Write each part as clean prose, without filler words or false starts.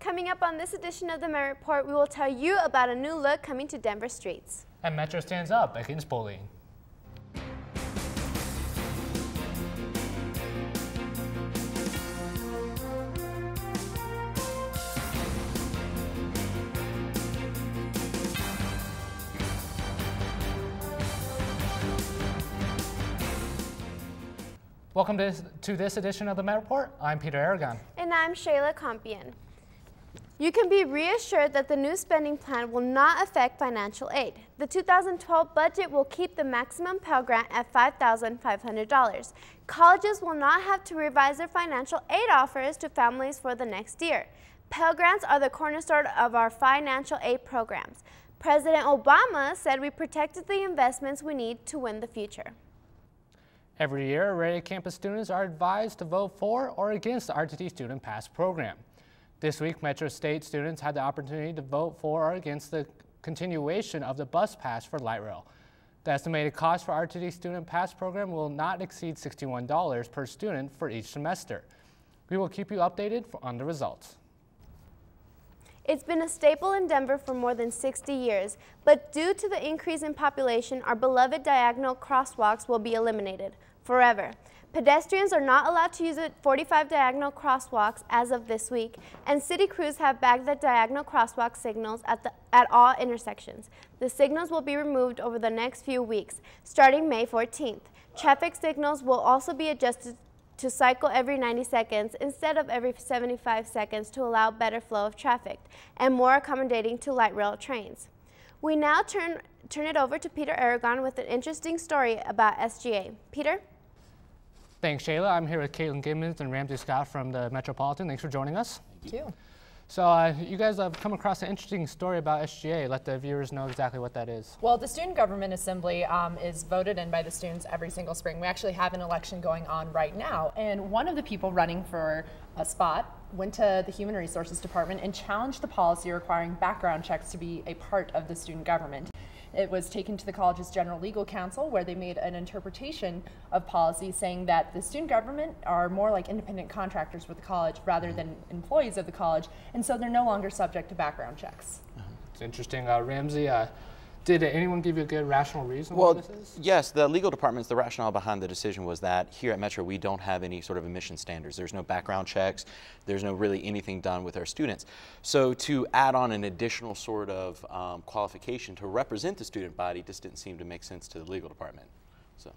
Coming up on this edition of the Met Report, we will tell you about a new look coming to Denver streets. And Metro stands up against bullying. Welcome to this edition of the Met Report. I'm Peter Aragon. And I'm Sheila Compean. You can be reassured that the new spending plan will not affect financial aid. The 2012 budget will keep the maximum Pell Grant at $5,500. Colleges will not have to revise their financial aid offers to families for the next year. Pell Grants are the cornerstone of our financial aid programs. President Obama said we protected the investments we need to win the future. Every year, Aragon campus students are advised to vote for or against the RTD Student Pass program. This week, Metro State students had the opportunity to vote for or against the continuation of the bus pass for light rail. The estimated cost for RTD Student Pass program will not exceed $61 per student for each semester. We will keep you updated on the results. It's been a staple in Denver for more than 60 years, but due to the increase in population, our beloved diagonal crosswalks will be eliminated forever. Pedestrians are not allowed to use 45 diagonal crosswalks as of this week, and city crews have bagged the diagonal crosswalk signals at all intersections. The signals will be removed over the next few weeks, starting May 14th. Traffic signals will also be adjusted to cycle every 90 seconds instead of every 75 seconds to allow better flow of traffic and more accommodating to light rail trains. We now turn it over to Peter Aragon with an interesting story about SGA. Peter? Thanks, Sheila. I'm here with Caitlin Gibbons and Ramsey Scott from the Metropolitan. Thanks for joining us. Thank you. So you guys have come across an interesting story about SGA. Let the viewers know exactly what that is. Well, the Student Government Assembly is voted in by the students every single spring. We actually have an election going on right now, and one of the people running for a spot went to the Human Resources Department and challenged the policy requiring background checks to be a part of the student government. It was taken to the college's General Legal Counsel, where they made an interpretation of policy saying that the student government are more like independent contractors with the college rather than employees of the college, and so they're no longer subject to background checks. It's interesting. Ramsey, did anyone give you a good rational reason Well, why this is? yes, the legal department's the rationale behind the decision was that here at Metro we don't have any sort of admission standards. There's no background checks. There's no really anything done with our students. So to add on an additional sort of qualification to represent the student body just didn't seem to make sense to the legal department. So.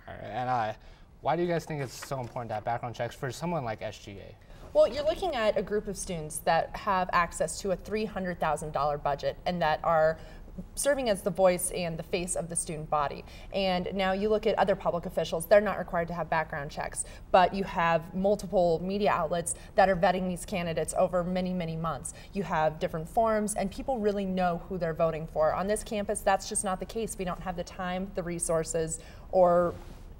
All right, and why do you guys think it's so important to have background checks for someone like SGA? Well, you're looking at a group of students that have access to a $300,000 budget and that are serving as the voice and the face of the student body. And now you look at other public officials, they're not required to have background checks, but you have multiple media outlets that are vetting these candidates over many, many months. You have different forums, and people really know who they're voting for. On this campus, that's just not the case. We don't have the time, the resources, or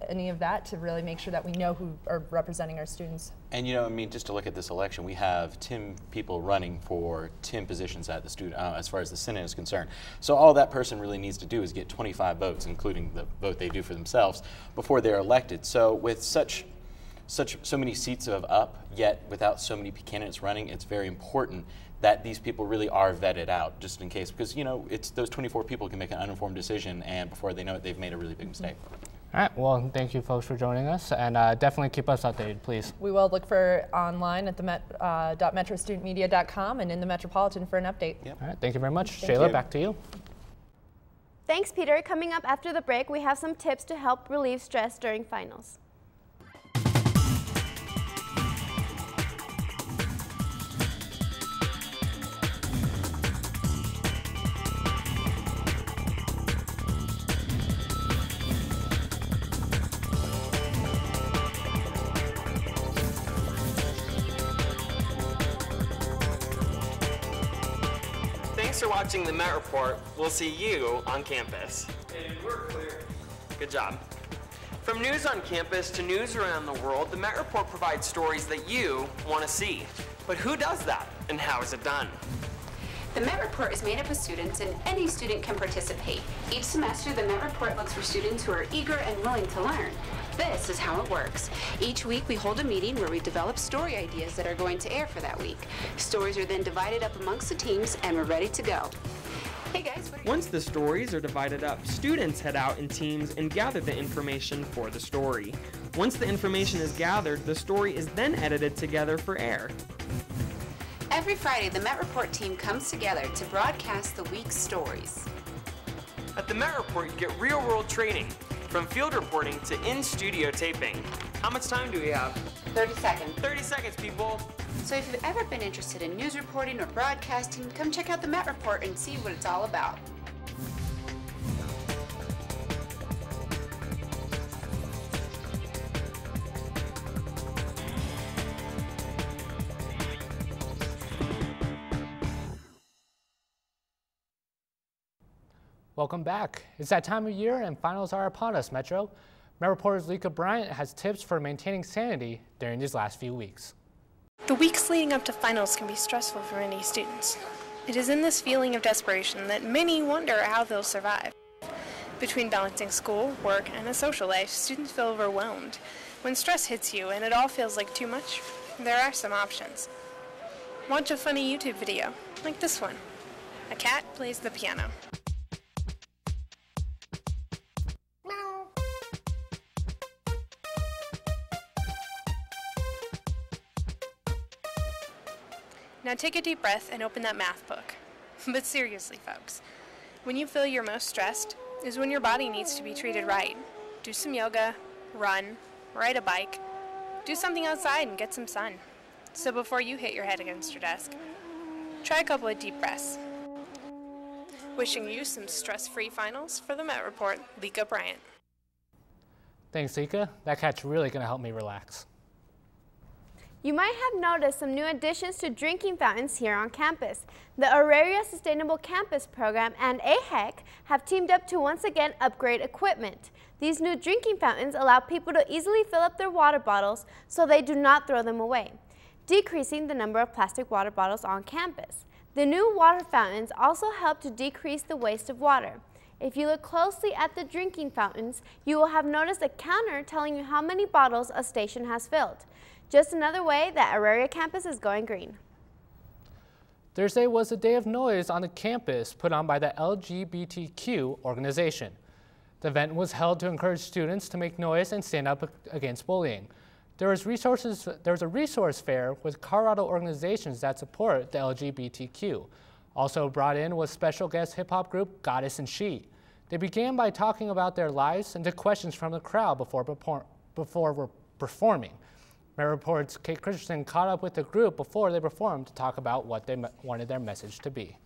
any of that to really make sure that we know who are representing our students. And you know, I mean, just to look at this election, we have 10 people running for 10 positions at the student, as far as the Senate is concerned. So all that person really needs to do is get 25 votes, including the vote they do for themselves, before they're elected. So with so many seats of up, yet without so many candidates running, it's very important that these people really are vetted out, just in case, because you know, it's those 24 people can make an uninformed decision, and before they know it, they've made a really big mistake. All right, well, thank you folks for joining us, and definitely keep us updated, please. We will look for online at the metrostudentmedia.com and in the Metropolitan for an update. Yep. All right, thank you very much. Thank Sheila, you. back to you. Thanks, Peter. Coming up after the break, we have some tips to help relieve stress during finals. Thanks for watching the Met Report. We'll see you on campus. And we're clear. Good job. From news on campus to news around the world, the Met Report provides stories that you want to see. But who does that, and how is it done? The Met Report is made up of students, and any student can participate. Each semester, the Met Report looks for students who are eager and willing to learn. This is how it works. Each week we hold a meeting where we develop story ideas that are going to air for that week. Stories are then divided up amongst the teams and we're ready to go. Hey guys, Once the stories are divided up, students head out in teams and gather the information for the story. Once the information is gathered, the story is then edited together for air. Every Friday, the Met Report team comes together to broadcast the week's stories. At the Met Report, you get real-world training, from field reporting to in-studio taping. How much time do we have? 30 seconds. 30 seconds, people. So if you've ever been interested in news reporting or broadcasting, come check out the Met Report and see what it's all about. Welcome back. It's that time of year and finals are upon us, Metro. Met reporter's Lika Bryant has tips for maintaining sanity during these last few weeks. The weeks leading up to finals can be stressful for many students. It is in this feeling of desperation that many wonder how they'll survive. Between balancing school, work, and a social life, students feel overwhelmed. When stress hits you and it all feels like too much, there are some options. Watch a funny YouTube video, like this one. A cat plays the piano. Now take a deep breath and open that math book. But seriously, folks, when you feel you're most stressed is when your body needs to be treated right. Do some yoga, run, ride a bike, do something outside and get some sun. So before you hit your head against your desk, try a couple of deep breaths. Wishing you some stress-free finals for the Met Report, Lika Bryant. Thanks, Lika. That cat's really going to help me relax. You might have noticed some new additions to drinking fountains here on campus. The Auraria Sustainable Campus Program and AHEC have teamed up to once again upgrade equipment. These new drinking fountains allow people to easily fill up their water bottles so they do not throw them away, decreasing the number of plastic water bottles on campus. The new water fountains also help to decrease the waste of water. If you look closely at the drinking fountains, you will have noticed a counter telling you how many bottles a station has filled. Just another way that Auraria campus is going green. Thursday was a day of noise on the campus put on by the LGBTQ organization. The event was held to encourage students to make noise and stand up against bullying. There was a resource fair with Colorado organizations that support the LGBTQ. Also brought in was special guest hip-hop group Goddess and She. They began by talking about their lives and took questions from the crowd before performing. Met Report's Kate Christensen caught up with the group before they performed to talk about what they wanted their message to be.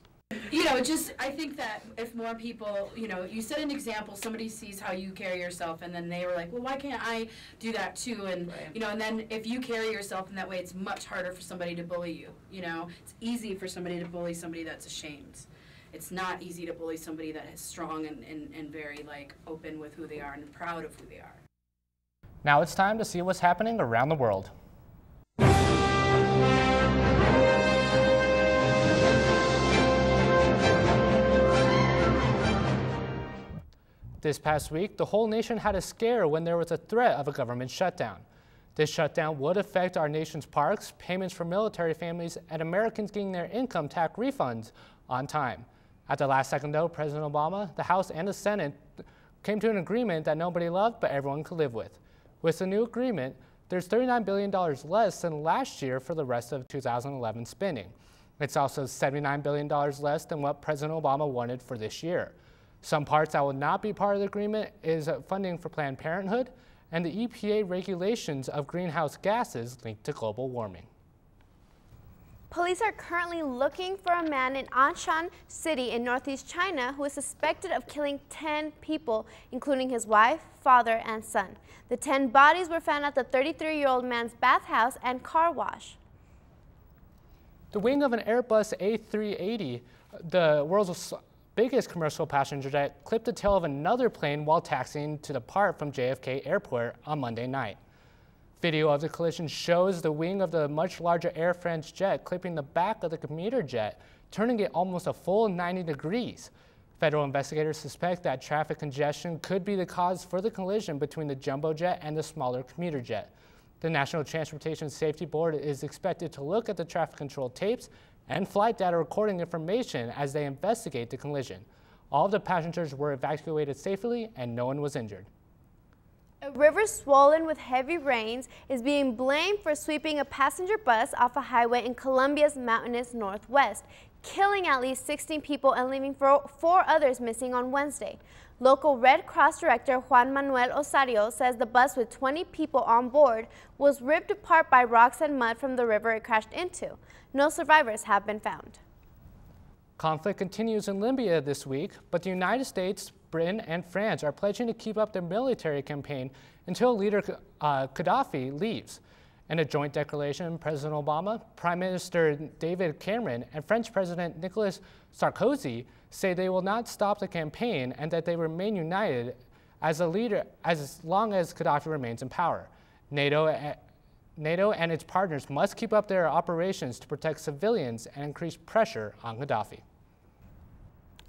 You know, I think that if more people, you set an example, somebody sees how you carry yourself, and then they were like, well, why can't I do that too? And, right. And then if you carry yourself in that way, it's much harder for somebody to bully you, It's easy for somebody to bully somebody that's ashamed. It's not easy to bully somebody that is strong and very, open with who they are and proud of who they are. Now it's time to see what's happening around the world. This past week, the whole nation had a scare when there was a threat of a government shutdown. This shutdown would affect our nation's parks, payments for military families, and Americans getting their income tax refunds on time. At the last second, though, President Obama, the House, and the Senate came to an agreement that nobody loved but everyone could live with. With the new agreement, there's $39 billion less than last year for the rest of 2011 spending. It's also $79 billion less than what President Obama wanted for this year. Some parts that will not be part of the agreement is funding for Planned Parenthood and the EPA regulations of greenhouse gases linked to global warming. Police are currently looking for a man in Anshan City in northeast China who is suspected of killing 10 people, including his wife, father, and son. The 10 bodies were found at the 33-year-old man's bathhouse and car wash. The wing of an Airbus A380, the world's biggest commercial passenger jet, clipped the tail of another plane while taxiing to depart from JFK Airport on Monday night. Video of the collision shows the wing of the much larger Air France jet clipping the back of the commuter jet, turning it almost a full 90 degrees. Federal investigators suspect that traffic congestion could be the cause for the collision between the jumbo jet and the smaller commuter jet. The National Transportation Safety Board is expected to look at the traffic control tapes and flight data recording information as they investigate the collision. All of the passengers were evacuated safely and no one was injured. A river swollen with heavy rains is being blamed for sweeping a passenger bus off a highway in Colombia's mountainous northwest, killing at least 16 people and leaving 4 others missing on Wednesday. Local Red Cross director Juan Manuel Osario says the bus with 20 people on board was ripped apart by rocks and mud from the river it crashed into. No survivors have been found. Conflict continues in Libya this week, but the United States, Britain, and France are pledging to keep up their military campaign until leader Gaddafi leaves. In a joint declaration, President Obama, Prime Minister David Cameron, and French President Nicolas Sarkozy say they will not stop the campaign and that they remain united as long as Gaddafi remains in power. NATO and its partners must keep up their operations to protect civilians and increase pressure on Gaddafi.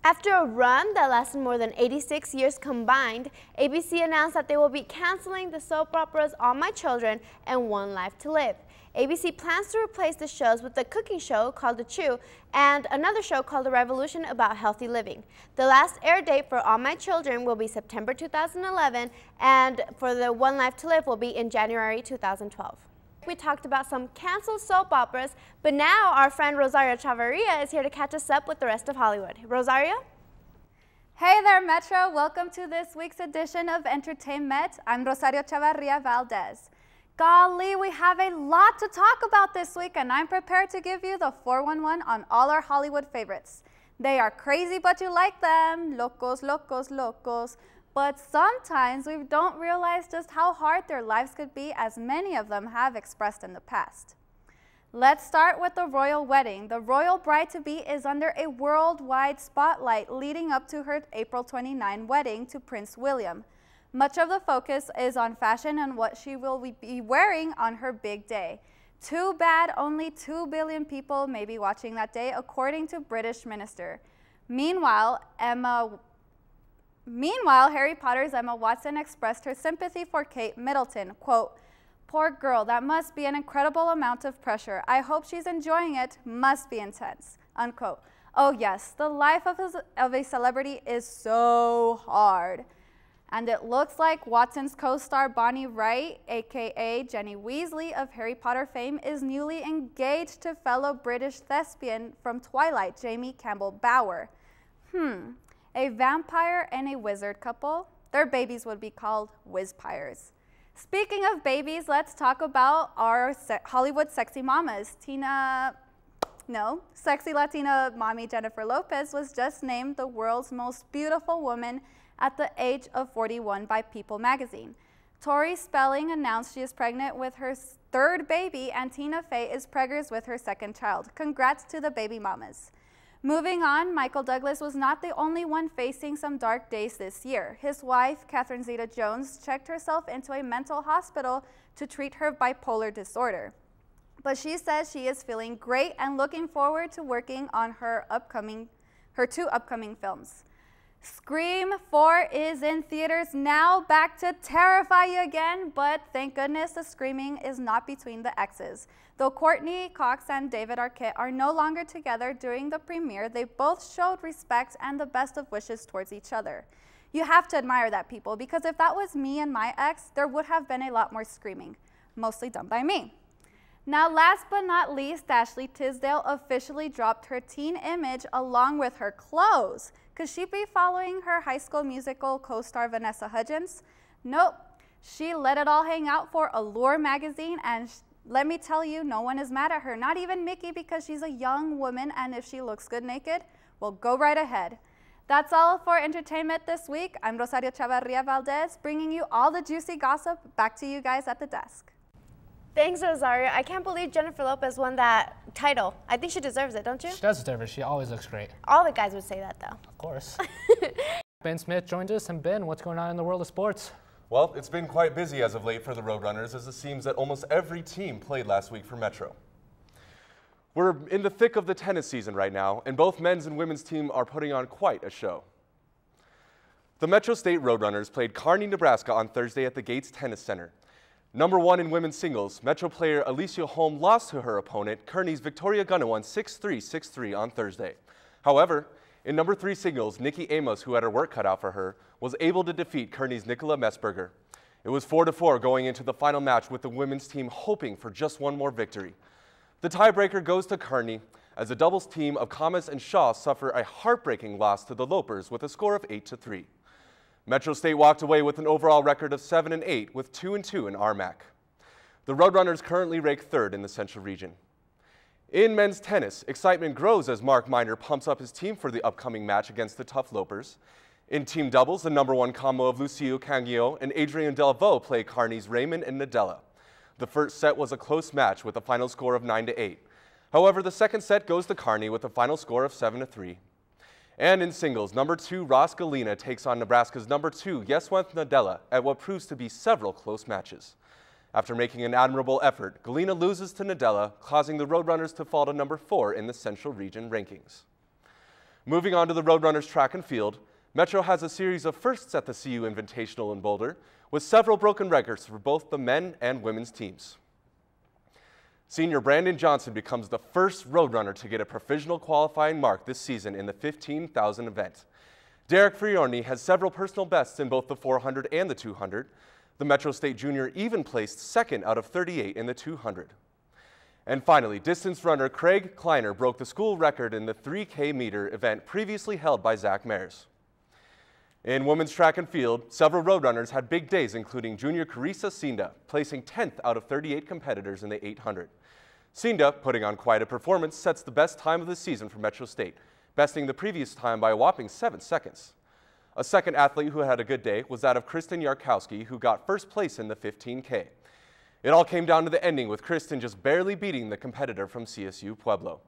After a run that lasted more than 86 years combined, ABC announced that they will be canceling the soap operas All My Children and One Life to Live. ABC plans to replace the shows with a cooking show called The Chew and another show called The Revolution about healthy living. The last air date for All My Children will be September 2011, and for the One Life to Live will be in January 2012. We talked about some canceled soap operas, but now our friend Rosario Chavarria is here to catch us up with the rest of Hollywood. Rosario? Hey there, Metro. Welcome to this week's edition of Entertainment. I'm Rosario Chavarria Valdez. Golly, we have a lot to talk about this week, and I'm prepared to give you the 411 on all our Hollywood favorites. They are crazy, but you like them. Locos, locos, locos. But sometimes we don't realize just how hard their lives could be, as many of them have expressed in the past. Let's start with the royal wedding. The royal bride-to-be is under a worldwide spotlight leading up to her April 29 wedding to Prince William. Much of the focus is on fashion and what she will be wearing on her big day. Too bad only 2 billion people may be watching that day, according to British minister. Meanwhile, Harry Potter's Emma Watson expressed her sympathy for Kate Middleton. Quote, "Poor girl, that must be an incredible amount of pressure. I hope she's enjoying it. Must be intense." Unquote. Oh yes, the life of a celebrity is so hard. And it looks like Watson's co-star Bonnie Wright, aka Jenny Weasley of Harry Potter fame, is newly engaged to fellow British thespian from Twilight, Jamie Campbell Bower. A vampire and a wizard couple? Their babies would be called Wizpires. Speaking of babies, let's talk about our Hollywood sexy mamas. Sexy Latina mommy Jennifer Lopez was just named the world's most beautiful woman at the age of 41 by People magazine. Tori Spelling announced she is pregnant with her 3rd baby, and Tina Fey is preggers with her 2nd child. Congrats to the baby mamas. Moving on, Michael Douglas was not the only one facing some dark days this year. His wife, Catherine Zeta-Jones, checked herself into a mental hospital to treat her bipolar disorder. But she says she is feeling great and looking forward to working on her 2 upcoming films. Scream 4 is in theaters now, back to terrify you again, but thank goodness the screaming is not between the exes. Though Courtney Cox and David Arquette are no longer together during the premiere, they both showed respect and the best of wishes towards each other. You have to admire that, people, because if that was me and my ex, there would have been a lot more screaming, mostly done by me. Now, last but not least, Ashley Tisdale officially dropped her teen image along with her clothes. Could she be following her High School Musical co-star Vanessa Hudgens? Nope. She let it all hang out for Allure magazine, and let me tell you, no one is mad at her, not even Mickey, because she's a young woman, and if she looks good naked, well, go right ahead. That's all for entertainment this week. I'm Rosario Chavarria Valdez, bringing you all the juicy gossip. Back to you guys at the desk. Thanks, Rosario. I can't believe Jennifer Lopez won that title. I think she deserves it, don't you? She does deserve it. She always looks great. All the guys would say that, though. Of course. Ben Smith joins us. And Ben, what's going on in the world of sports? Well, it's been quite busy as of late for the Roadrunners, as it seems that almost every team played last week for Metro. We're in the thick of the tennis season right now, and both men's and women's team are putting on quite a show. The Metro State Roadrunners played Kearney, Nebraska on Thursday at the Gates Tennis Center. Number 1 in women's singles, Metro player Alicia Holm lost to her opponent, Kearney's Victoria Gunna, won 6-3, 6-3 on Thursday. However, in number 3 singles, Nikki Amos, who had her work cut out for her, was able to defeat Kearney's Nicola Messberger. It was 4-4 going into the final match, with the women's team hoping for just one more victory. The tiebreaker goes to Kearney, as the doubles team of Kamas and Shaw suffer a heartbreaking loss to the Lopers with a score of 8-3. Metro State walked away with an overall record of 7-8 with 2-2 in RMAC. The Roadrunners currently rank 3rd in the Central Region. In men's tennis, excitement grows as Mark Miner pumps up his team for the upcoming match against the tough Lopers. In team doubles, the number 1 combo of Lucio Cangio and Adrian Delvaux play Kearney's Raymond and Nadella. The first set was a close match with a final score of 9-8. However, the second set goes to Kearney with a final score of 7-3. And in singles, number 2 Ross Galena takes on Nebraska's number 2 Yeswant Nadella at what proves to be several close matches. After making an admirable effort, Galena loses to Nadella, causing the Roadrunners to fall to number 4 in the Central Region rankings. Moving on to the Roadrunners track and field, Metro has a series of firsts at the CU Invitational in Boulder, with several broken records for both the men and women's teams. Senior Brandon Johnson becomes the first Roadrunner to get a provisional qualifying mark this season in the 15,000 event. Derek Friorni has several personal bests in both the 400 and the 200. The Metro State Junior even placed 2nd out of 38 in the 200. And finally, distance runner Craig Kleiner broke the school record in the 3K meter event previously held by Zach Mayers. In women's track and field, several Roadrunners had big days, including junior Carissa Sinda, placing 10th out of 38 competitors in the 800. Sinda, putting on quite a performance, sets the best time of the season for Metro State, besting the previous time by a whopping 7 seconds. A second athlete who had a good day was that of Kristen Yarkowski, who got first place in the 15K. It all came down to the ending, with Kristen just barely beating the competitor from CSU Pueblo.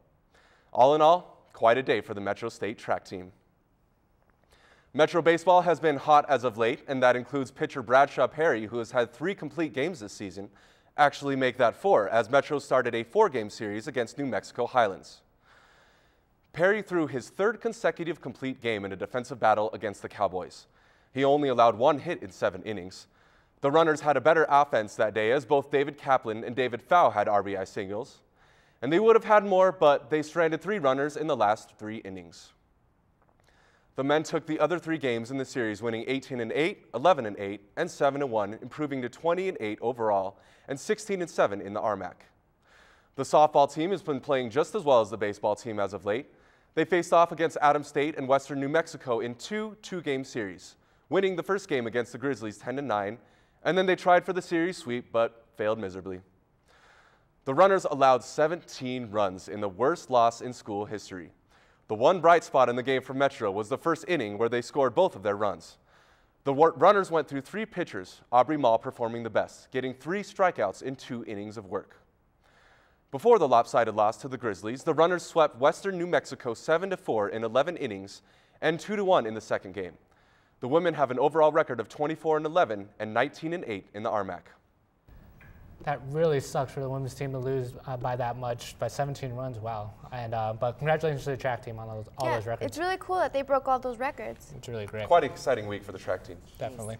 All in all, quite a day for the Metro State track team. Metro baseball has been hot as of late, and that includes pitcher Bradshaw Perry, who has had 3 complete games this season, actually make that 4, as Metro started a 4-game series against New Mexico Highlands. Perry threw his 3rd consecutive complete game in a defensive battle against the Cowboys. He only allowed 1 hit in 7 innings. The Runners had a better offense that day, as both David Kaplan and David Pfau had RBI singles. And they would have had more, but they stranded 3 runners in the last 3 innings. The men took the other 3 games in the series, winning 18-8, 11-8, and 7-1, improving to 20-8 overall and 16-7 in the RMAC. The softball team has been playing just as well as the baseball team as of late. They faced off against Adams State and Western New Mexico in 2 two-game series, winning the first game against the Grizzlies 10-9, and then they tried for the series sweep but failed miserably. The Runners allowed 17 runs in the worst loss in school history. The one bright spot in the game for Metro was the first inning, where they scored both of their runs. The Runners went through 3 pitchers, Aubrey Mall performing the best, getting 3 strikeouts in 2 innings of work. Before the lopsided loss to the Grizzlies, the Runners swept Western New Mexico 7-4 in 11 innings and 2-1 in the second game. The women have an overall record of 24-11 and 19-8 in the RMAC. That really sucks for the women's team to lose by that much, by 17 runs. Wow. And but congratulations to the track team on all those records. It's really cool that they broke all those records. It's really great. Quite an exciting week for the track team. Definitely.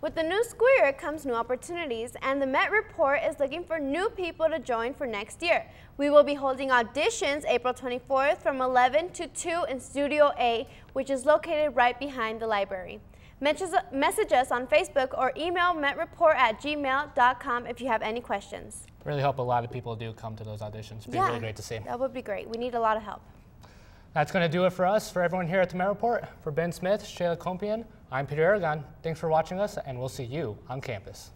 With the new school year comes new opportunities, and the Met Report is looking for new people to join for next year. We will be holding auditions April 24th from 11 to 2 in Studio A, which is located right behind the library. Message us on Facebook or email metreport@gmail.com if you have any questions. Really hope a lot of people do come to those auditions. It'd be really great to see. That would be great. We need a lot of help. That's going to do it for us. For everyone here at the Met Report, for Ben Smith, Sheila Compean, I'm Peter Aragon. Thanks for watching us, and we'll see you on campus.